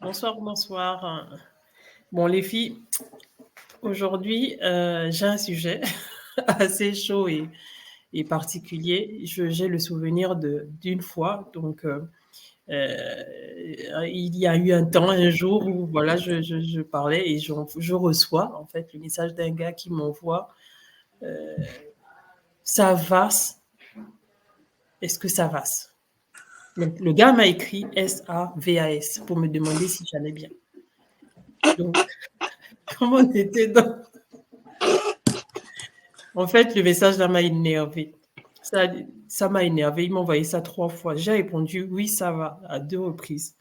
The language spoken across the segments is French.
Bonsoir, bonsoir. Bon, les filles, aujourd'hui, j'ai un sujet assez chaud et particulier. J'ai le souvenir d'une fois, donc il y a eu un jour où voilà, je parlais et je reçois en fait le message d'un gars qui m'envoie ça va, est-ce que ça va? Donc, le gars m'a écrit SAVAS pour me demander si j'allais bien. Donc, comme on était dans. En fait, le message là m'a énervé. Ça m'a énervé. Il m'a envoyé ça 3 fois. J'ai répondu oui, ça va, à 2 reprises,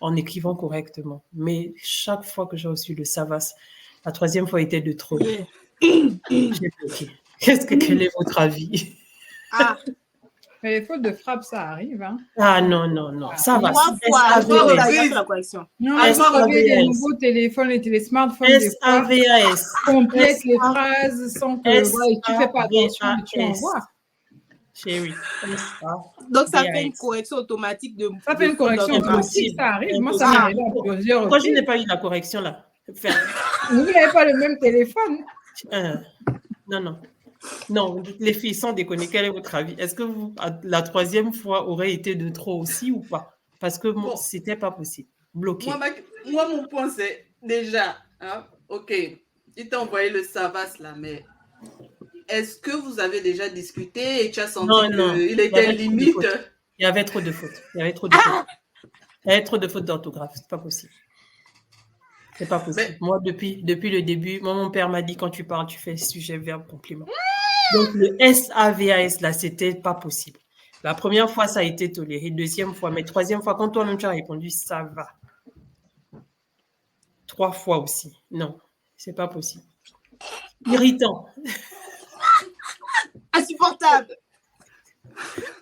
en écrivant correctement. Mais chaque fois que j'ai reçu le ça va, la 3e fois était de trop. J'ai bloqué. Quel est votre avis? Ah, Mais les fautes de frappe, ça arrive. Hein. Ah non, non, non. Ça va. 3 fois, je crois que ça a fait la correction. Non, mais SAVAS. vous avez les nouveaux téléphones et les smartphones, des fois, SAVAS. complètent les phrases sans que ouais, tu ne fais pas attention et tu envoies. Chérie. Donc, ça fait une correction automatique de. Ça fait une correction automatique, ça arrive. Moi, ça m'arrive à plusieurs Pourquoi je reprises. n'ai pas eu la correction là? Vous n'avez pas le même téléphone. Non. Non, les filles, sans déconner, quel est votre avis? Est-ce que la 3e fois aurait été de trop aussi ou pas? Parce que bon, c'était pas possible. Bloqué. Moi, mon point, c'est déjà, hein, ok, il t'a envoyé le savas là, mais est-ce que vous avez déjà discuté et tu as senti qu'il était limite? Il y avait trop de fautes. Il y avait trop de fautes d'orthographe. C'est pas possible. C'est pas possible. Mais, moi, depuis le début, mon père m'a dit quand tu parles, tu fais sujet, verbe, complément. Donc, le SAVAS, là, c'était pas possible. La première fois, ça a été toléré. 2e fois, mais 3e fois, quand toi-même tu as répondu, ça va. 3 fois aussi. Non, c'est pas possible. Irritant. Insupportable.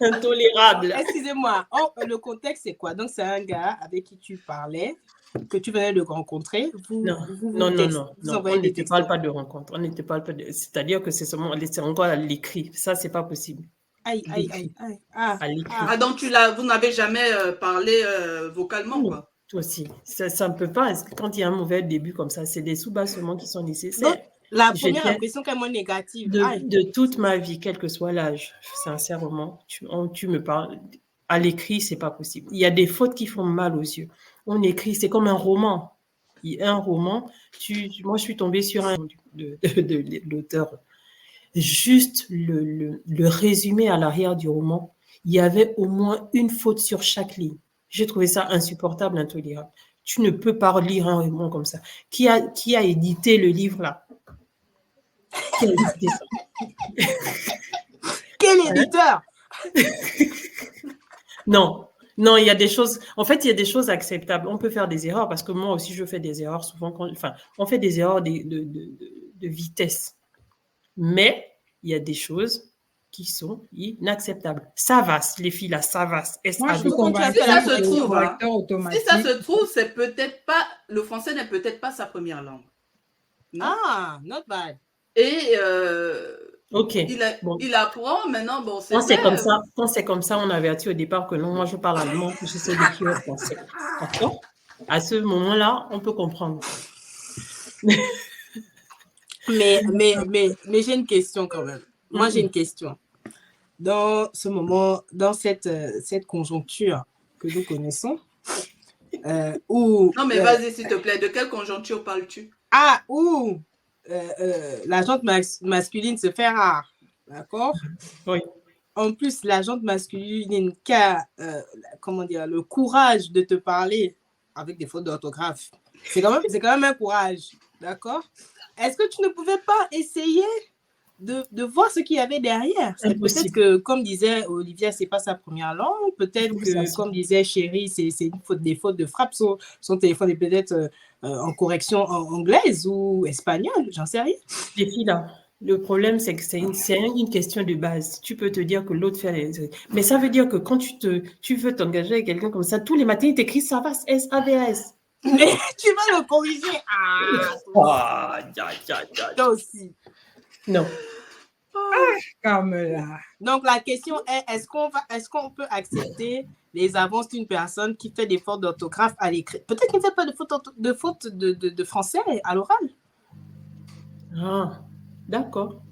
Intolérable. Excusez-moi. Le contexte, c'est quoi? Donc, c'est un gars avec qui tu parlais, que tu venais de rencontrer. Non. On ne parle pas de rencontre. C'est-à-dire que c'est encore à l'écrit. Ça, c'est pas possible. Aïe. À l'écrit. Ah, donc vous n'avez jamais parlé vocalement, quoi? Toi aussi. Ça ne peut pas. Quand il y a un mauvais début comme ça, c'est des soubassements qui sont nécessaires. Donc, la première impression est moins négative. De toute ma vie, quel que soit l'âge, sincèrement, tu me parles. À l'écrit, c'est pas possible. Il y a des fautes qui font mal aux yeux. On écrit, c'est comme un roman. Un roman, moi, je suis tombée sur un de l'auteur. Juste le résumé à l'arrière du roman, il y avait au moins une faute sur chaque ligne. J'ai trouvé ça insupportable, intolérable. Tu ne peux pas lire un roman comme ça. Qui a édité le livre là? Qui a édité ça? Quel éditeur? Non, il y a des choses. En fait, il y a des choses acceptables. On peut faire des erreurs parce que moi aussi, je fais des erreurs souvent. On fait des erreurs de vitesse. Mais il y a des choses qui sont inacceptables. Ça va, les filles là, ça va. Moi, je trouve si ça se trouve, c'est peut-être pas, le français n'est peut-être pas sa première langue. Non? Ah, not bad. Et ok. Il apprend maintenant. Bon, quand c'est comme ça, on avertit au départ que non, moi je parle allemand, que j'essaie d'écrire français. D'accord? À ce moment-là, on peut comprendre. Mais j'ai une question quand même. Moi, j'ai une question. Dans ce moment, dans cette conjoncture que nous connaissons, où... Non, mais vas-y, s'il te plaît. De quelle conjoncture parles-tu? Ah, où la jante masculine se fait rare. D'accord? Oui. En plus, la jante masculine qui a, le courage de te parler avec des fautes d'orthographe. C'est quand même un courage. D'accord? Est-ce que tu ne pouvais pas essayer de voir ce qu'il y avait derrière? Peut-être que, comme disait Olivia, c'est pas sa première langue. Peut-être que, comme disait Chérie, c'est des fautes de frappe. Son téléphone est peut-être en correction anglaise ou espagnole. J'en sais rien. Les filles là, le problème, c'est que c'est une question de base. Tu peux te dire que l'autre fait les... Mais ça veut dire que quand tu veux t'engager avec quelqu'un comme ça, tous les matins, il t'écrit ça va, S-A-V-A-S. Mais tu vas le corriger. Toi aussi. Non. Carmela. Donc, la question est, est-ce qu'on peut accepter les avances d'une personne qui fait des fautes d'orthographe à l'écrit? Peut-être qu'il ne fait pas de fautes de français à l'oral. Ah, d'accord.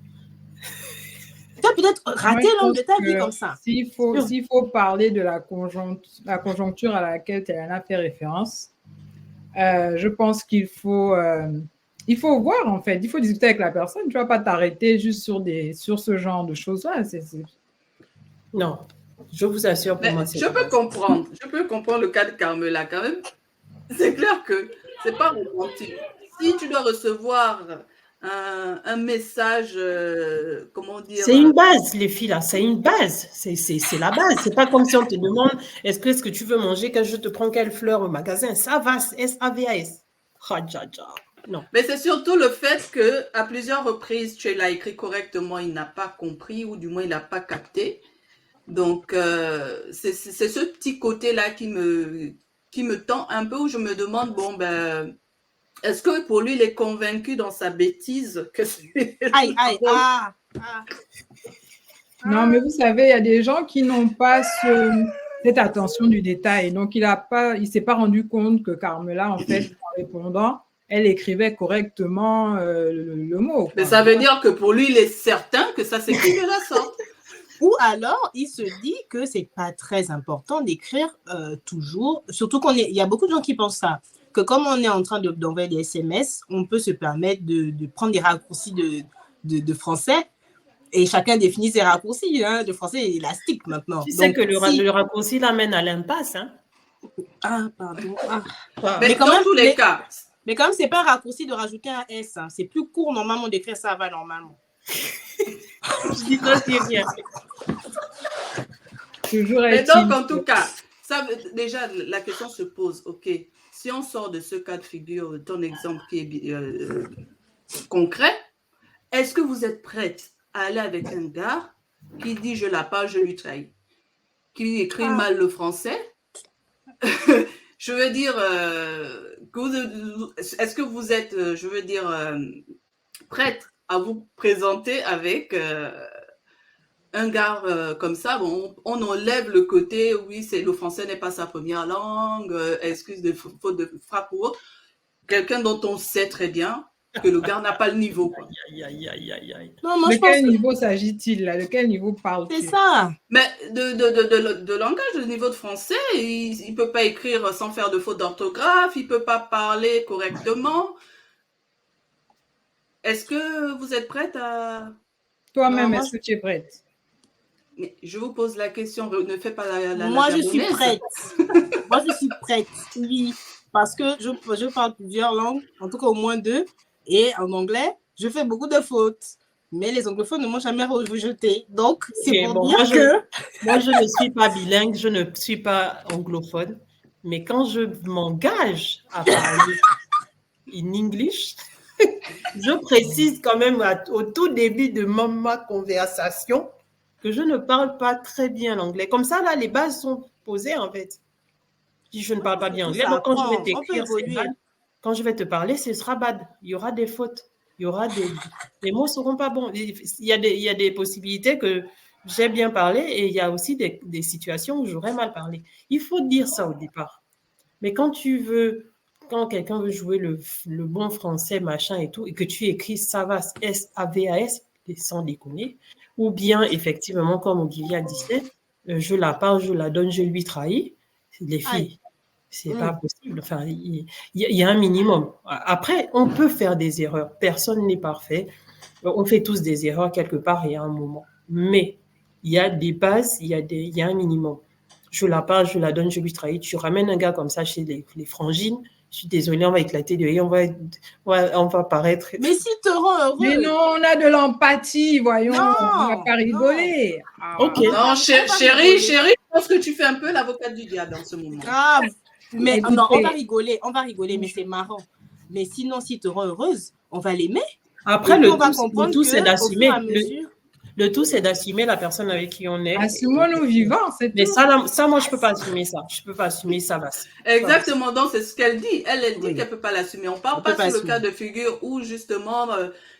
Tu as peut-être raté l'homme de ta vie comme ça. S'il faut parler de la conjoncture à laquelle Théana fait référence, je pense qu'il faut voir, en fait. Il faut discuter avec la personne. Tu ne vas pas t'arrêter juste sur ce genre de choses-là. Non, je vous assure, pour moi, je peux comprendre le cas de Carmela quand même. C'est clair que c'est pas romantique. Si tu dois recevoir un message, comment dire... C'est une base, les filles, là. C'est une base. C'est la base. C'est pas comme si on te demande est-ce que tu veux manger quand je te prends quelle fleur au magasin. Savas, S-A-V-A-S. Non. Mais c'est surtout le fait qu'à plusieurs reprises, tu l'as écrit correctement, il n'a pas compris ou du moins il n'a pas capté. Donc, c'est ce petit côté-là qui me tend un peu, où je me demande, bon, ben, est-ce que pour lui, il est convaincu dans sa bêtise que c'est... Non, mais vous savez, il y a des gens qui n'ont pas cette attention du détail. Donc, il ne s'est pas rendu compte que Carmela, en fait, en répondant, elle écrivait correctement le mot. Quoi. Mais ça veut dire que pour lui, il est certain que ça s'écrit de la sorte. Ou alors, il se dit que c'est pas très important d'écrire toujours, surtout il y a beaucoup de gens qui pensent ça, que comme on est en train d'envoyer des SMS, on peut se permettre de prendre des raccourcis de français, et chacun définit ses raccourcis, hein, de français élastique maintenant. Tu sais que le raccourci l'amène à l'impasse, hein? Ah, pardon. Mais dans tous les cas. Mais quand même, c'est pas un raccourci de rajouter un S, hein. C'est plus court normalement d'écrire ça va normalement. Je dis ça, c'est bien. Mais donc, en tout cas, déjà, la question se pose, ok, si on sort de ce cas de figure, ton exemple qui est concret, est-ce que vous êtes prête à aller avec un gars qui dit je la parle, je lui trahis, qui écrit mal le français? Je veux dire, est-ce que vous êtes, prête à vous présenter avec un gars comme ça? Bon, on enlève le côté, oui, le français n'est pas sa première langue, excuse de faute de frappe ou autre. Quelqu'un dont on sait très bien que le gars n'a pas le niveau. Quoi. Non, moi, de quel niveau s'agit-il là? De quel niveau parle-t-il? C'est ça. Mais de langage, de niveau de français, il ne peut pas écrire sans faire de faute d'orthographe, il ne peut pas parler correctement. Est-ce que vous êtes prête à... Toi-même, est-ce que tu es prête? Mais je vous pose la question, ne fais pas la Moi, je suis prête. Moi, je suis prête, oui. Parce que je parle plusieurs langues, en tout cas au moins 2. Et en anglais, je fais beaucoup de fautes. Mais les anglophones ne m'ont jamais rejeté. Donc, c'est pour dire que... Moi, je ne suis pas bilingue, je ne suis pas anglophone. Mais quand je m'engage à parler en English, je précise quand même au tout début de ma conversation que je ne parle pas très bien l'anglais. Comme ça, là, les bases sont posées, en fait. Si je ne parle pas bien anglais, donc quand je vais t'écrire, c'est bad. Quand je vais te parler, ce sera bad. Il y aura des fautes. Il y aura les mots ne seront pas bons. Il y a des possibilités que j'ai bien parlé et il y a aussi des situations où j'aurais mal parlé. Il faut dire ça au départ. Mais quand quelqu'un veut jouer le bon français, machin et tout, et que tu écris Savas, S-A-V-A-S, sans déconner, ou bien, effectivement, comme Olivia disait, je la parle, je la donne, je lui trahis, les filles, c'est pas possible. Enfin, il y a un minimum. Après, on peut faire des erreurs. Personne n'est parfait. On fait tous des erreurs quelque part et à un moment. Mais il y a des bases, il y a un minimum. Je la parle, je la donne, je lui trahis. Tu ramènes un gars comme ça chez les frangines, je suis désolée, on va éclater de rire, on va paraître... Mais si te rend heureux... Mais non, on a de l'empathie, voyons, on ne va pas rigoler. Ok. Non, chérie, je pense que tu fais un peu l'avocate du diable en ce moment. Grave. Mais non, on va rigoler, mais c'est marrant. Mais sinon, si te rend heureuse, on va l'aimer. Après, le tout, c'est d'assumer. Le tout, c'est d'assumer la personne avec qui on est. Assumons-nous vivants, c'est Mais tout. ça, moi, je peux pas assumer ça. Je peux pas assumer ça. Exactement, donc c'est ce qu'elle dit. Elle dit Oui. qu'elle peut pas l'assumer. On parle On peut pas pas sur le cas assumer. de figure où justement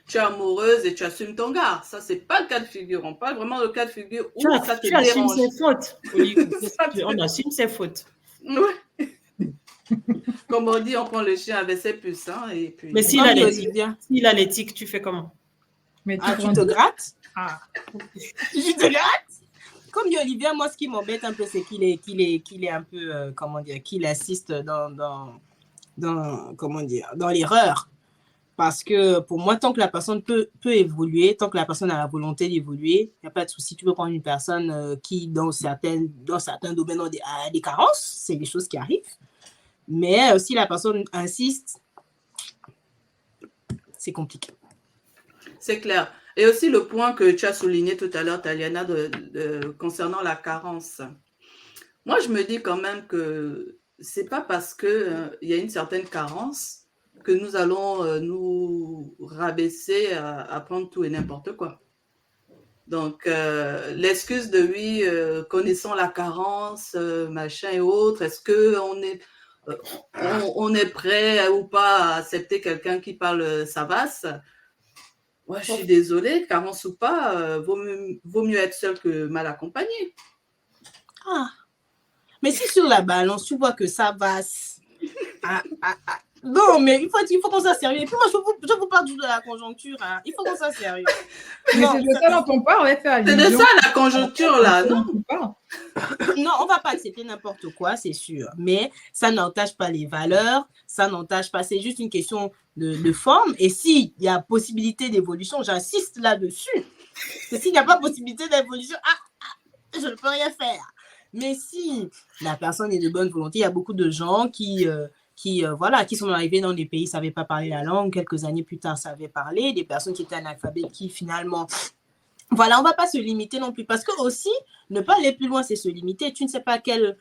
tu es amoureuse et tu assumes ton gars. Ça, c'est pas le cas de figure. On parle vraiment du cas de figure où ça te Tu assumes dérange. ses fautes. On assume ses fautes. Ouais. Comme on dit, on prend le chien avec ses puces. Hein, et puis... Mais s'il Comme a dit l'éthique, Olivia. tu fais comment? Mais Ah, tu prends te tout. grattes? Ah. Tu te grattes? Comme dit Olivia, moi, ce qui m'embête un peu, c'est qu'il est un peu, comment dire, qu'il assiste comment dire, dans l'erreur. Parce que pour moi, tant que la personne peut évoluer, tant que la personne a la volonté d'évoluer, il n'y a pas de souci. Tu peux prendre une personne qui, dans certains domaines, a des carences. C'est des choses qui arrivent. Mais si la personne insiste, c'est compliqué. C'est clair. Et aussi le point que tu as souligné tout à l'heure, Taliana, concernant la carence. Moi, je me dis quand même que c'est pas parce qu'il y a une certaine carence que nous allons nous rabaisser à prendre tout et n'importe quoi. Donc, l'excuse de oui, connaissant la carence, machin et autres, est-ce qu'on est, on est prêt ou pas à accepter quelqu'un qui parle savasse? Ouais, je suis désolée, carence ou pas, vaut mieux être seul que mal accompagné. Ah. Mais si sur la balance, tu vois que ça va... Non, mais il faut qu'on soit sérieux. Et puis moi, je vous parle de la conjoncture. Hein. Il faut qu'on soit sérieux. Mais c'est de ça dont on parle, on va faire C'est de ça la conjoncture, là, non? Non, on ne va pas accepter n'importe quoi, c'est sûr. Mais ça n'entache pas les valeurs, ça n'entache pas. C'est juste une question de forme. Et s'il y a possibilité d'évolution, j'insiste là-dessus. Parce que s'il n'y a pas possibilité d'évolution, je ne peux rien faire. Mais si la personne est de bonne volonté, il y a beaucoup de gens qui sont arrivés dans des pays, ne savaient pas parler la langue, quelques années plus tard, savaient parler, des personnes qui étaient analphabètes, qui finalement... Voilà, on ne va pas se limiter non plus, parce que aussi, ne pas aller plus loin, c'est se limiter. Tu ne sais pas quel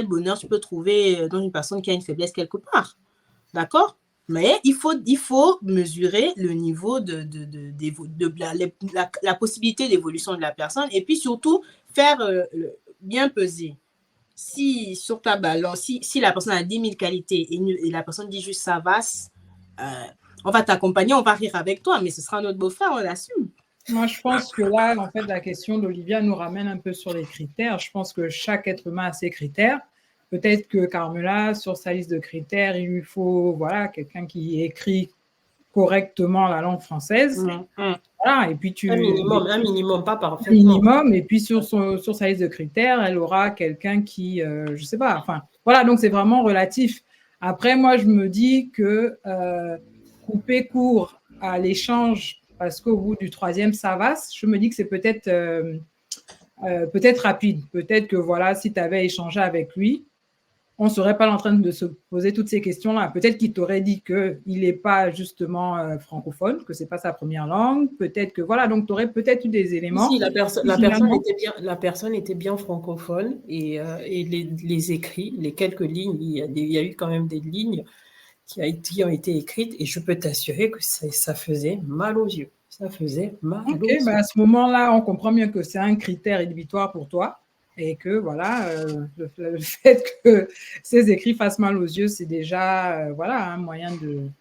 bonheur tu peux trouver dans une personne qui a une faiblesse quelque part. D'accord? Mais il faut mesurer le niveau de la possibilité d'évolution de la personne, et puis surtout, faire bien peser. Si sur ta balance, si la personne a 10 000 qualités et la personne dit juste ça va, on va t'accompagner, on va rire avec toi, mais ce sera notre beau-frère, on l'assume. Moi, je pense que là, en fait, la question d'Olivia nous ramène un peu sur les critères. Je pense que chaque être humain a ses critères. Peut-être que Carmela, sur sa liste de critères, il lui faut quelqu'un qui écrit correctement la langue française. Voilà, et puis un minimum, pas parfaitement. Minimum, et puis sur sa liste de critères, elle aura quelqu'un qui, je ne sais pas, enfin, voilà, donc c'est vraiment relatif. Après, moi, je me dis que couper court à l'échange, parce qu'au bout du 3e, ça va, je me dis que c'est peut-être rapide. Peut-être que, si tu avais échangé avec lui, on ne serait pas en train de se poser toutes ces questions-là. Peut-être qu'il t'aurait dit qu'il n'est pas justement francophone, que ce n'est pas sa première langue. Peut-être que, donc tu aurais peut-être eu des éléments. Si, la personne était bien francophone et les écrits, les quelques lignes, il y a eu quand même des lignes qui ont été écrites et je peux t'assurer que ça faisait mal aux yeux. Ça faisait mal aux yeux. À ce moment-là, on comprend bien que c'est un critère rédhibitoire pour toi. Et que le fait que ces écrits fassent mal aux yeux, c'est déjà un moyen de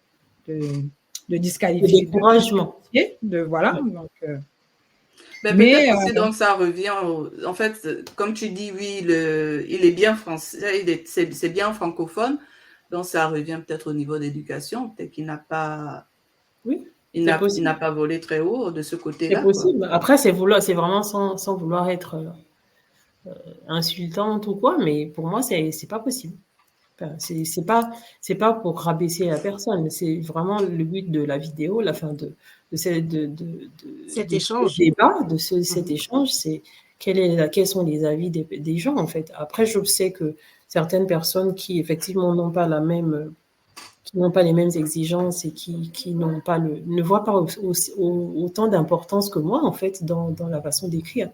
disqualifier. De découragement. Donc, peut-être aussi, donc ça revient en fait, comme tu dis, oui, il est bien français, c'est bien francophone, donc ça revient peut-être au niveau d'éducation, peut-être qu'il n'a pas... Oui. Il n'a pas volé très haut de ce côté-là. C'est possible. Quoi. Après, c'est vraiment sans vouloir être... insultante ou quoi, mais pour moi, c'est pas possible. Enfin, c'est pas pour rabaisser la personne, c'est vraiment le but de la vidéo, la fin de cet échange. Débat, de cet échange, c'est quels sont les avis des gens, en fait. Après, je sais que certaines personnes qui, effectivement, n'ont pas les mêmes exigences et qui ne voient pas autant d'importance que moi, en fait, dans la façon d'écrire.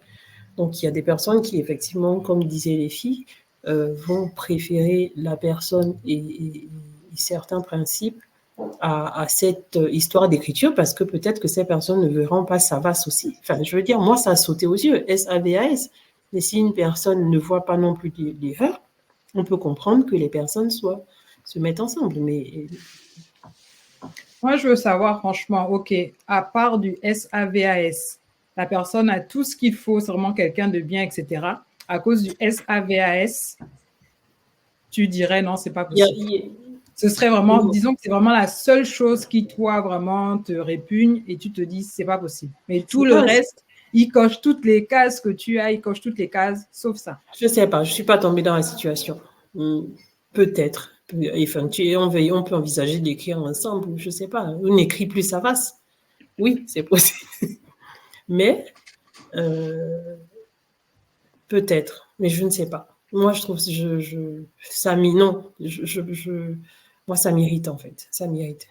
Donc, il y a des personnes qui, effectivement, comme disaient les filles, vont préférer la personne et certains principes à cette histoire d'écriture parce que peut-être que ces personnes ne verront pas SAVAS aussi. Enfin, je veux dire, moi, ça a sauté aux yeux, SAVAS. Mais si une personne ne voit pas non plus l'erreur, on peut comprendre que les personnes se mettent ensemble. Mais Moi, je veux savoir, franchement, OK, à part du SAVAS, la personne a tout ce qu'il faut, c'est vraiment quelqu'un de bien, etc. À cause du SAVAS, tu dirais non, c'est pas possible. Ce serait vraiment, disons que c'est vraiment la seule chose qui, toi, vraiment te répugne et tu te dis, c'est pas possible. Mais tout le reste, il coche toutes les cases que tu as, il coche toutes les cases, sauf ça. Je sais pas, je suis pas tombée dans la situation. Peut-être. Enfin, on peut envisager d'écrire ensemble, je sais pas. On n'écrit plus SAVAS. Oui, c'est possible. Mais peut-être, mais je ne sais pas. Moi, je trouve moi, ça m'irrite en fait. Ça m'irrite.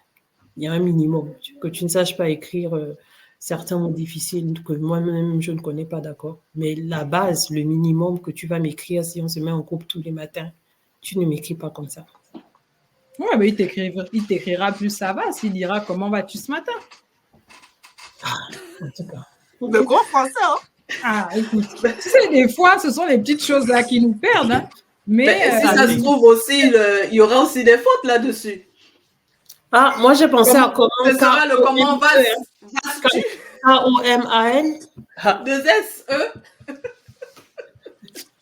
Il y a un minimum. Que tu ne saches pas écrire certains mots difficiles que moi-même je ne connais pas, d'accord. Mais la base, le minimum que tu vas m'écrire si on se met en groupe tous les matins, tu ne m'écris pas comme ça. Ouais, mais il t'écrira plus ça va, s'il dira comment vas-tu ce matin. En tout cas. De gros français, hein? Ah, écoute, tu sais, des fois, ce sont les petites choses là qui nous perdent. Hein. Mais si ça se trouve aussi, il y aura aussi des fautes là-dessus. Ah, moi j'ai pensé à comment. Ce sera le comment vas-tu? K-O-M-A-N. 2-S-E.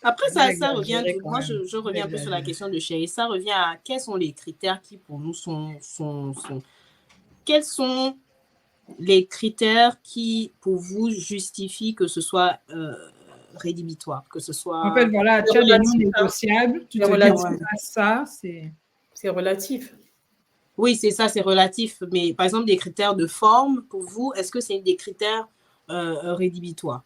Après, ça revient. Moi, je reviens un peu sur la question de Chérie. Ça revient à quels sont les critères qui, pour nous, quels sont les critères qui, pour vous, justifient que ce soit rédhibitoire, que ce soit... En fait, voilà, tu as des non négociables. Tu te dis, ça, c'est relatif. Oui, c'est ça, c'est relatif. Mais par exemple, des critères de forme, pour vous, est-ce que c'est des critères rédhibitoires?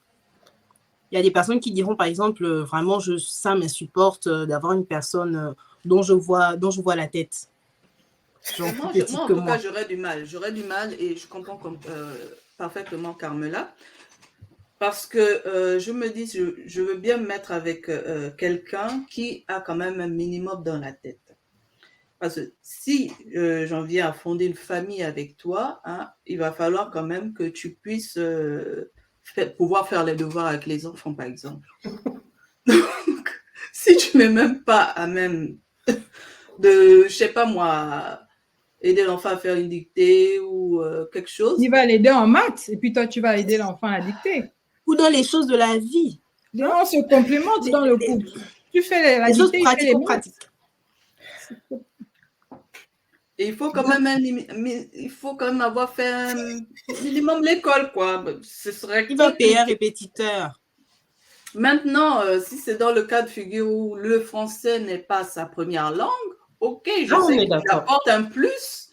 Il y a des personnes qui diront, par exemple, vraiment, ça m'insupporte d'avoir une personne dont je vois la tête. Moi, en tout cas, j'aurais du mal. J'aurais du mal et je comprends parfaitement Carmela. Parce que je me dis, je veux bien me mettre avec quelqu'un qui a quand même un minimum dans la tête. Parce que si j'en viens à fonder une famille avec toi, hein, il va falloir quand même que tu puisses pouvoir faire les devoirs avec les enfants, par exemple. Donc, si tu n'es même pas à même de, je sais pas moi, aider l'enfant à faire une dictée ou quelque chose. Il va l'aider en maths et puis toi, tu vas aider l'enfant à dicter. Ou dans les choses de la vie. On se complémente dans le couple. Tu fais la dictée, il fait les pratiques. Et il faut quand même avoir fait un minimum l'école, quoi. Ce serait il va payer un répétiteur. Maintenant, si c'est dans le cas de figure où le français n'est pas sa première langue, ok, je sais qu'il apporte un plus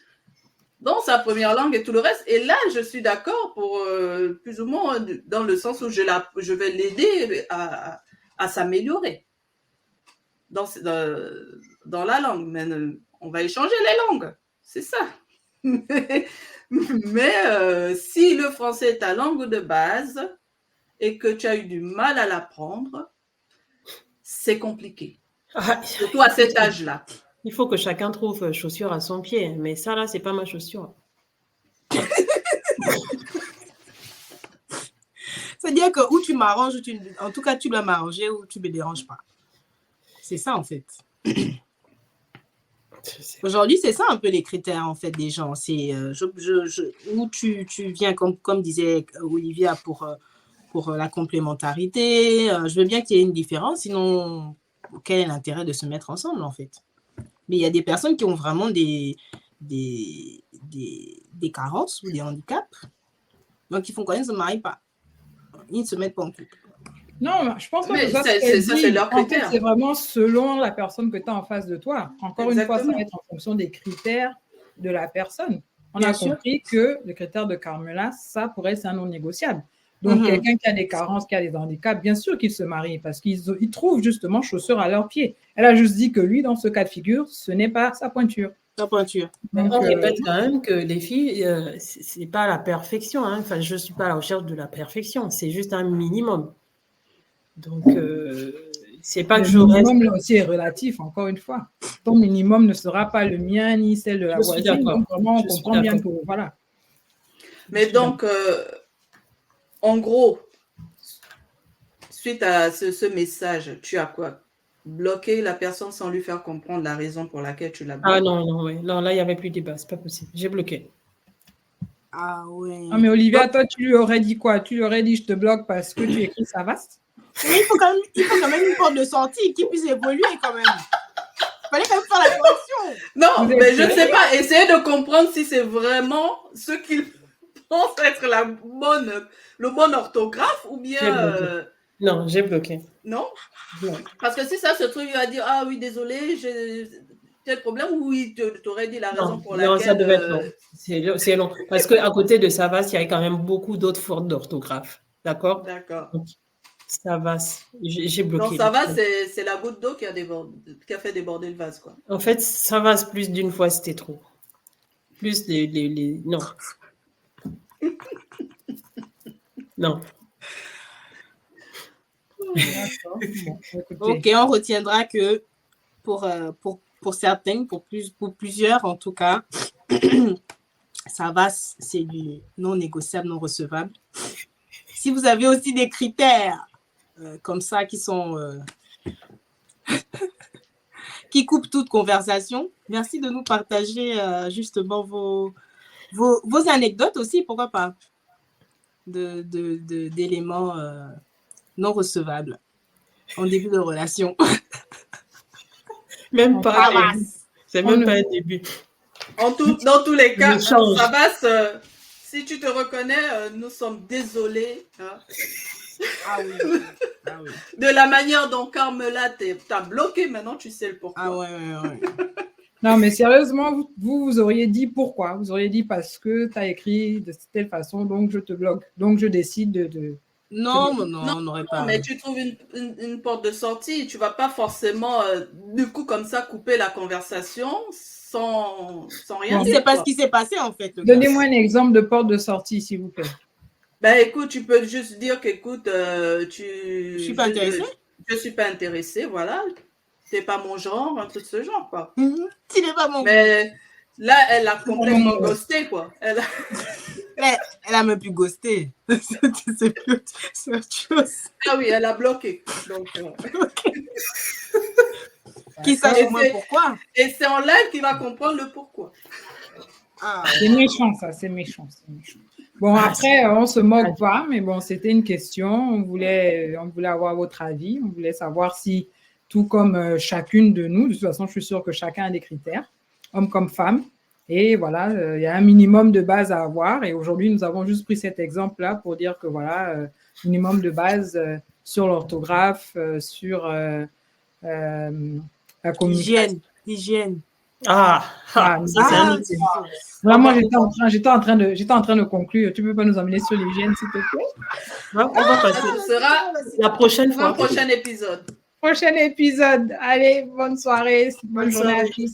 dans sa première langue et tout le reste. Et là, je suis d'accord pour plus ou moins dans le sens où je vais l'aider à s'améliorer dans la langue. Mais on va échanger les langues, c'est ça. Mais si le français est ta langue de base et que tu as eu du mal à l'apprendre, c'est compliqué. Surtout à cet âge-là. Il faut que chacun trouve chaussure à son pied, mais ça là, c'est pas ma chaussure. C'est-à-dire que ou tu m'arranges, en tout cas tu dois m'arranger ou tu me déranges pas. C'est ça en fait. Aujourd'hui, c'est ça un peu les critères en fait des gens. C'est où tu viens comme disait Olivia pour la complémentarité. Je veux bien qu'il y ait une différence, sinon quel est l'intérêt de se mettre ensemble en fait? Mais il y a des personnes qui ont vraiment des carences ou des handicaps, donc ils font quoi? Ils ne se marient pas, ils ne se mettent pas en couple. Non, je pense que ça, c'est leur critère. En fait, c'est vraiment selon la personne que tu as en face de toi. Encore une fois, ça va être en fonction des critères de la personne. On a compris que le critère de Carmela, ça pourrait être un non négociable. Donc, quelqu'un qui a des carences, qui a des handicaps, bien sûr qu'il se marie parce qu'ils trouvent justement chaussure à leurs pieds. Elle a juste dit que lui, dans ce cas de figure, ce n'est pas sa pointure. Sa pointure. Donc, on répète quand même que les filles, c'est pas la perfection. Hein. Enfin, je ne suis pas à la recherche de la perfection. C'est juste un minimum. Donc, c'est pas que je reste... Le minimum, là aussi, est relatif, encore une fois. ton minimum ne sera pas le mien ni celle de la Je suis voisine. d'accord. Donc, vraiment, on Je suis comprend bien d'accord. que, voilà. Mais donc, en gros, suite à ce message, tu as quoi? Bloqué la personne sans lui faire comprendre la raison pour laquelle tu l'as bloqué? Ah non, ouais. Non, là, il n'y avait plus de débat, c'est pas possible. J'ai bloqué. Ah ouais. Non, mais Olivia, toi, tu lui aurais dit quoi? Tu lui aurais dit, je te bloque parce que tu écris Savas? Mais il faut quand même une porte de sortie qui puisse évoluer quand même. Il fallait quand même faire la correction. Non, Vous êtes mais je ne sérieux? sais pas. Essayez de comprendre si c'est vraiment ce qu'il pense être le bon orthographe ou J'ai bien... bloqué. Non, j'ai bloqué. non? Non. Parce que si ça se trouve, il va dire, ah oui, désolé, j'ai tel problème, ou il t'aurait dit la raison pour laquelle... Non, ça devait être long. C'est long. Parce qu'à côté de Savas, il y a quand même beaucoup d'autres fautes d'orthographe. D'accord? D'accord. Donc, Savas, j'ai bloqué. Donc ça va, c'est la goutte d'eau qui a fait déborder le vase, quoi. En fait, Savas, plus d'une fois, c'était trop. Plus les... Non. Non. D'accord. Bon, écoutez. Ok, on retiendra que pour certains, pour plusieurs en tout cas, ça va, c'est du non négociable, non recevable. Si vous avez aussi des critères comme ça qui sont qui coupent toute conversation, merci de nous partager justement vos anecdotes aussi, pourquoi pas, d'éléments non recevables en début de relation. Même pas. Savas. C'est même pas un début. Dans tous les cas, Je change. Savas, si tu te reconnais, nous sommes désolés. Hein. Ah oui. Ah oui. De la manière dont Carmela t'a bloqué, maintenant tu sais le pourquoi. Ah ouais. Non, mais sérieusement, vous auriez dit pourquoi? Vous auriez dit parce que tu as écrit de telle façon, donc je te bloque. Donc je décide de... Non, on n'aurait pas. Mais tu trouves une porte de sortie. Tu ne vas pas forcément, du coup, comme ça, couper la conversation sans rien Bon, dire. C'est pas quoi. ce qui s'est passé en fait. le gars. Donnez-moi un exemple de porte de sortie, s'il vous plaît. Ben écoute, tu peux juste dire qu'écoute, Je suis pas intéressée. Je suis pas intéressée, voilà. C'est pas mon genre, un truc de ce genre, quoi. Tu n'es pas mon. Mais là, elle a complètement ghosté, quoi. Elle a même plus ghosté. C'est autre chose. Ah oui, elle a bloqué. Donc, Qui sache au moins pourquoi. Et c'est en live qu'il va comprendre le pourquoi. Ah. C'est méchant, ça, c'est méchant. Bon, après, on se moque pas, mais bon, c'était une question. On voulait avoir votre avis. On voulait savoir si, tout comme chacune de nous, de toute façon, je suis sûre que chacun a des critères, homme comme femme. Et voilà, il y a un minimum de base à avoir. Et aujourd'hui, nous avons juste pris cet exemple-là pour dire que voilà, minimum de base sur l'orthographe, sur la communication. Hygiène. Vraiment, j'étais en train de conclure. Tu peux pas nous emmener sur l'hygiène, s'il te plaît? On va passer. Ce sera la prochaine fois. Un prochain épisode. Prochain épisode. Allez, bonne soirée. Bonne journée à tous.